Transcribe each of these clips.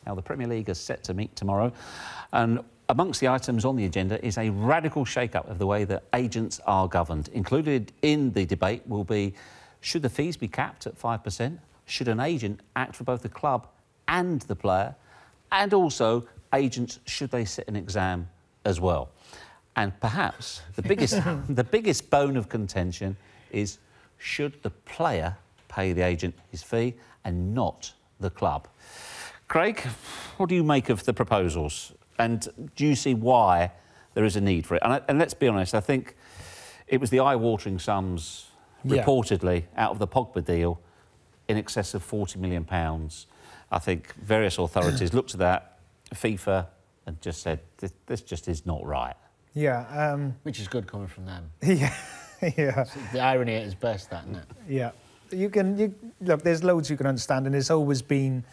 Now, the Premier League is set to meet tomorrow, and amongst the items on the agenda is a radical shake-up of the way that agents are governed. Included in the debate will be, should the fees be capped at 5%? Should an agent act for both the club and the player? And also, agents, should they sit an exam as well? And perhaps the biggest bone of contention is, should the player pay the agent his fee and not the club? Craig, what do you make of the proposals? And do you see why there is a need for it? And let's be honest, I think it was the eye-watering sums, reportedly, out of the Pogba deal, in excess of £40 million. I think various authorities looked at that, FIFA, and just said, this just is not right. Yeah. Which is good coming from them. Yeah. Yeah. So the irony is best, that, isn't it? Yeah. Look, there's loads you can understand, and there's always been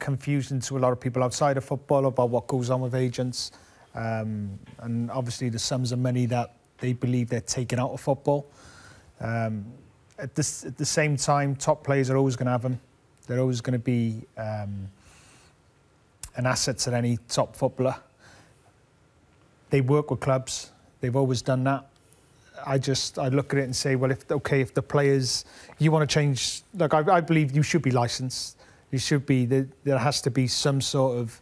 confusion to a lot of people outside of football about what goes on with agents. And obviously the sums of money that they believe they're taking out of football. At the same time, top players are always going to have them. They're always going to be an asset to any top footballer. They work with clubs. They've always done that. I look at it and say, well, if the players, you want to change, like I believe you should be licensed. You should be, there has to be some sort of,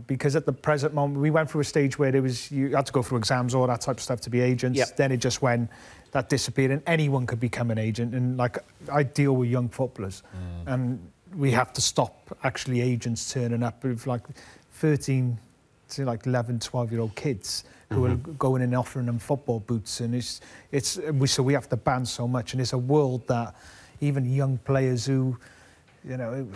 because at the present moment, we went through a stage where you had to go through exams, all that type of stuff to be agents. Yep. Then it just went, that disappeared, and anyone could become an agent. And like, I deal with young footballers, and we have to stop actually agents turning up with like 13 to like 11, 12-year-old kids who are going in and offering them football boots, and so we have to ban so much. And it's a world that even young players who, you know,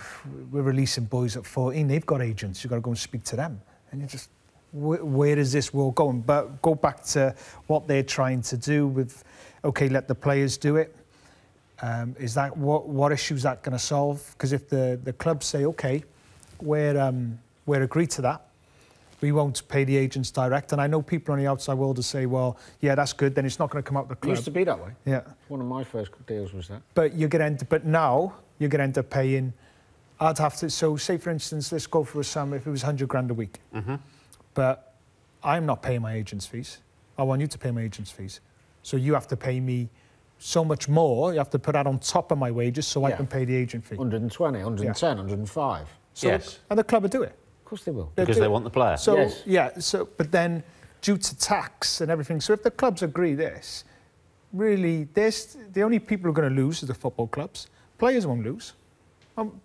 we're releasing boys at 14, they've got agents. You've got to go and speak to them. And you're just, where is this world going? But go back to what they're trying to do with, OK, let the players do it. Is that what issue is that going to solve? Because if the clubs say, OK, we're agreed to that, we won't pay the agents direct. And I know people on the outside world will say, well, yeah, that's good, then it's not going to come out of the club. It used to be that way. Yeah. One of my first deals was that. But now you're going to end up paying, I'd have to, so say for instance, let's go for a sum if it was 100 grand a week. But I'm not paying my agent's fees. I want you to pay my agent's fees. So you have to pay me so much more, you have to put that on top of my wages so I can pay the agent fee. 120, 110, 105. So, yes. And the club will do it. Of course they will. Because they want the player. So, yes. Yeah, but then due to tax and everything, so if the clubs agree this, really, the only people who are going to lose is the football clubs. Players won't lose.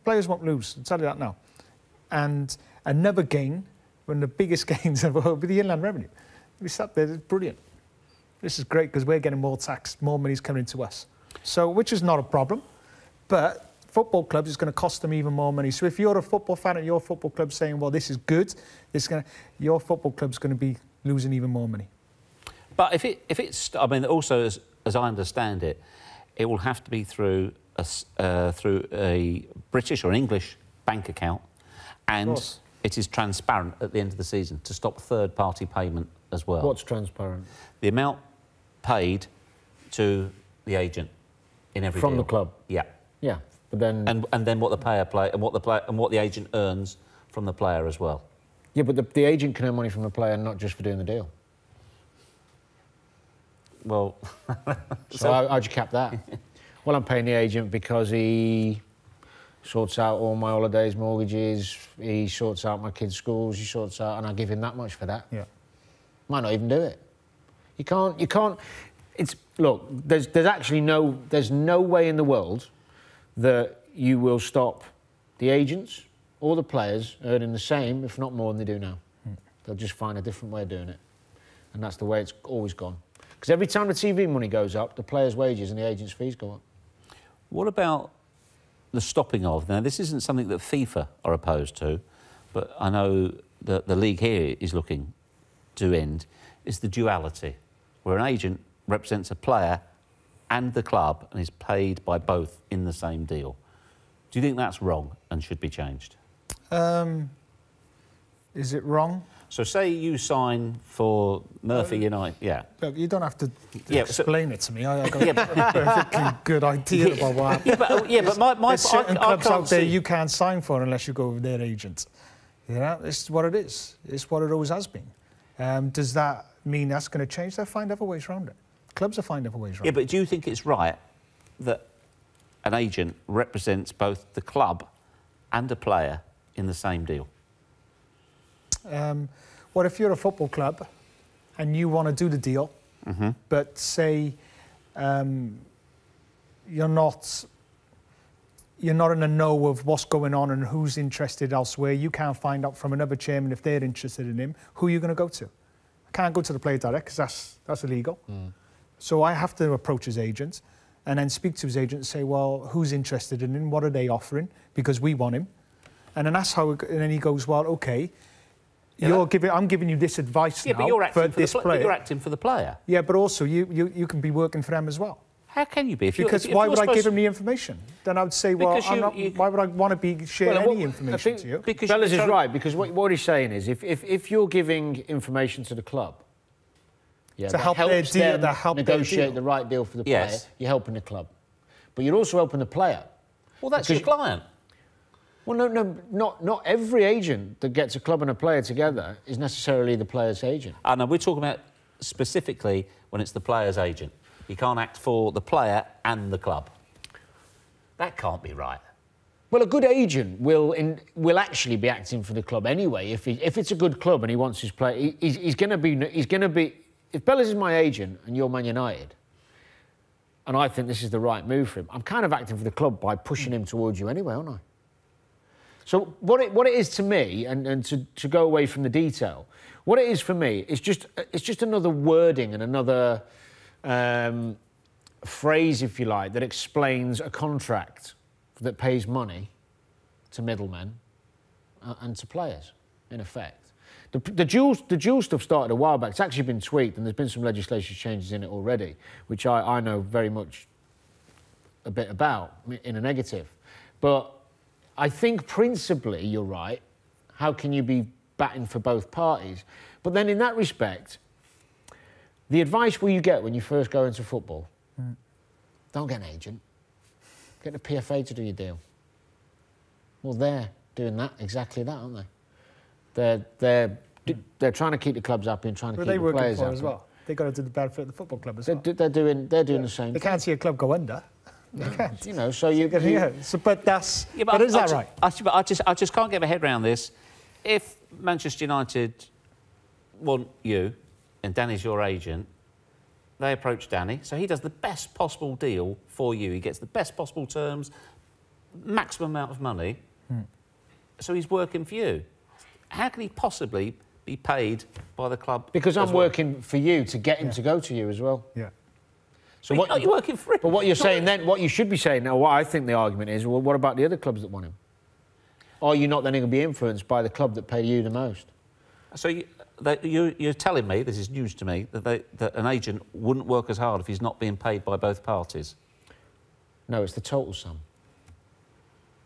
Players won't lose, I'll tell you that now. And another gain, one of the biggest gains of all, will be the inland revenue. We sat there, it's brilliant. This is great because we're getting more tax, more money's coming to us. So, which is not a problem, but football clubs is going to cost them even more money. So if you're a football fan at your football club saying, well, this is good, your football club's going to be losing even more money. But if it's, I mean, also as I understand it, it will have to be through a British or English bank account, and it is transparent at the end of the season to stop third-party payment as well. What's transparent? The amount paid to the agent in every from deal. the club. Yeah. Yeah, but then and then what the player and what the agent earns from the player as well. Yeah, but the agent can earn money from the player, not just for doing the deal. Well, so how'd you cap that? Well, I'm paying the agent because he sorts out all my holidays, mortgages, he sorts out my kids' schools, he sorts out, and I give him that much for that. Yeah. Might not even do it. You can't, look, there's no way in the world that you will stop the agents or the players earning the same, if not more than they do now. They'll just find a different way of doing it. And that's the way it's always gone. Because every time the TV money goes up, the players' wages and the agents' fees go up. What about the stopping of? Now, this isn't something that FIFA are opposed to, but I know that the league here is looking to end, is the duality, where an agent represents a player and the club and is paid by both in the same deal. Do you think that's wrong and should be changed? Is it wrong? So say you sign for Murphy United, yeah. Look, you don't have to Yeah, explain it to me. I've got a perfectly good idea about what happened. But my There's certain clubs out there see. you can't sign for unless you go with their agent. Yeah, it's what it is. It's what it always has been. Does that mean that's going to change? They'll find other ways around it. Clubs will find other ways around it. Yeah, but do you think it's right that an agent represents both the club and a player in the same deal? Well, if you're a football club and you want to do the deal, but say you're not in the know of what's going on and who's interested elsewhere, you can't find out from another chairman if they're interested in him, who are you going to go to? I can't go to the player direct because that's illegal. So I have to approach his agent and then speak to his agent and say, well, who's interested in him? What are they offering? Because we want him. And then that's how. And then he goes, well, okay. Yeah, I'm giving you this advice now but you're acting for this player. You're acting for the player. Yeah, but also you can be working for them as well. How can you be? Because why would I give him the information? Then I would say, well, why would I want to share any information to you? Because Bellas is right, because what he's saying is if you're giving information to the club, to help their deal, to help negotiate the right deal for the player, you're helping the club. But you're also helping the player. Well, that's your client. Well, no, not every agent that gets a club and a player together is necessarily the player's agent. I know, we're talking about specifically when it's the player's agent. You can't act for the player and the club. That can't be right. Well, a good agent will actually be acting for the club anyway. If it's a good club and he wants his player, he's going to be. If Bellas is my agent and you're Man United, and I think this is the right move for him, I'm kind of acting for the club by pushing him towards you anyway, aren't I? So what it is to me, and to go away from the detail, what it is for me is just another wording and another phrase, if you like, that explains a contract that pays money to middlemen and to players, in effect. The dual stuff started a while back. It's actually been tweaked, and there's been some legislation changes in it already, which I know very much a bit about in a negative. But I think principally you're right. How can you be batting for both parties? But then in that respect, the advice you get when you first go into football, don't get an agent. Get the PFA to do your deal. Well, they're doing that, exactly that, aren't they? They're trying to keep the clubs happy and trying to keep the players happy. As well. They've got to do the benefit of the football club as well. They're doing the same thing. They can't see a club go under. They can't. You know, so you... but that's... Yeah, but is that right? I just can't get my head around this. If Manchester United want you, and Danny's your agent, they approach Danny, so he does the best possible deal for you. He gets the best possible terms, maximum amount of money, so he's working for you. How can he possibly be paid by the club? Because I'm working for you to get him to go to you as well. Yeah. So what you're working for him? But what you're saying then, what you should be saying now, what I think the argument is, well, what about the other clubs that want him? Are you not then going to be influenced by the club that paid you the most? So you're telling me, this is news to me, that an agent wouldn't work as hard if he's not being paid by both parties? No, it's the total sum,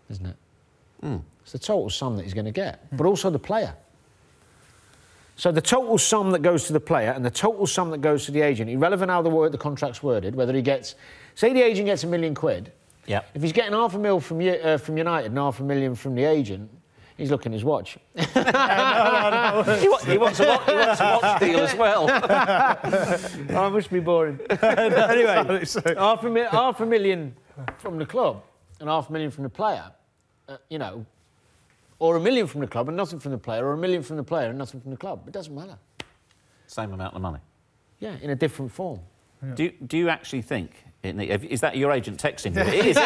isn't it? It's the total sum that he's going to get, but also the player. So the total sum that goes to the player and the total sum that goes to the agent, irrelevant how the contract's worded, whether he gets... Say the agent gets £1 million. Yeah. If he's getting £500,000 from United and £500,000 from the agent, he's looking at his watch. No. He wants a watch deal as well. Oh, it must be boring. Anyway, £500,000 from the club and £500,000 from the player, you know, or £1 million from the club and nothing from the player, or £1 million from the player and nothing from the club. It doesn't matter. Same amount of money. Yeah, in a different form. Yeah. Do you actually think is that your agent texting you? It is.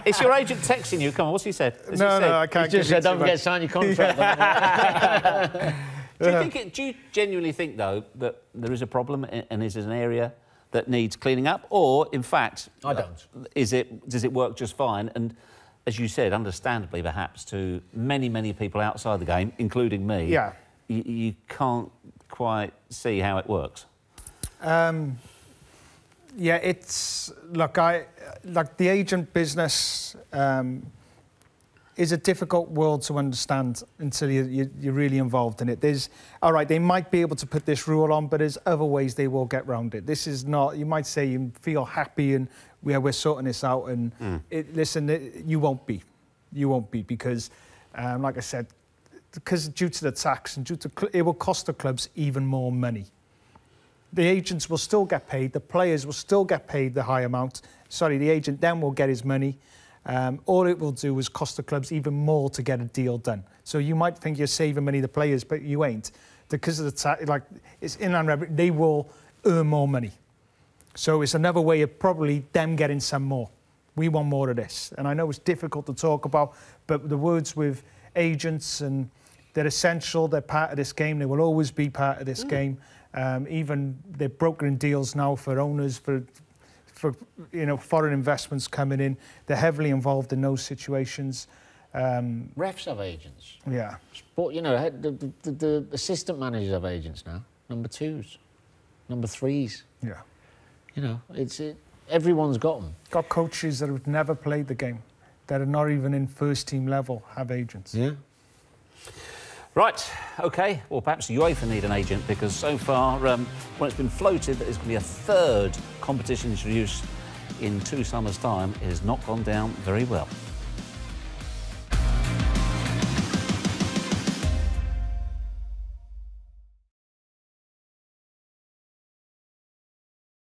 It's your agent texting you. Come on, what's he said? No, I can't. He just said, "Don't forget to sign your contract." Do you genuinely think though that there is a problem and is an area that needs cleaning up, or in fact, I don't. Does it work just fine? And as you said, understandably, perhaps to many people outside the game, including me, you can't quite see how it works. Yeah, it's... Look, the agent business is a difficult world to understand until you're really involved in it. All right, they might be able to put this rule on, but there's other ways they will get around it. This is not, you might say you feel happy and we're sorting this out, and you won't be. You won't be, because, like I said, because due to the tax and it will cost the clubs even more money. The agents will still get paid, the players will still get paid the high amount. Sorry, the agent then will get his money. All it will do is cost the clubs even more to get a deal done. So you might think you're saving money, the players, but you ain't. Because of the tax, like, it's inland revenue, they will earn more money. So it's another way of probably them getting some more. We want more of this. And I know it's difficult to talk about, but the words with agents, and they're essential, they're part of this game, they will always be part of this game. Even they're brokering deals now for owners, for foreign investments coming in. They're heavily involved in those situations. Refs have agents. Yeah. Sport, the assistant managers have agents now. Number 2s, number 3s. Yeah. Everyone's got them. Got coaches that have never played the game, that are not even in first team level, have agents. Yeah. Right, OK. Well, perhaps UEFA need an agent, because so far, when it's been floated that there's going to be a third competition introduced in 2 summers' time, it has not gone down very well.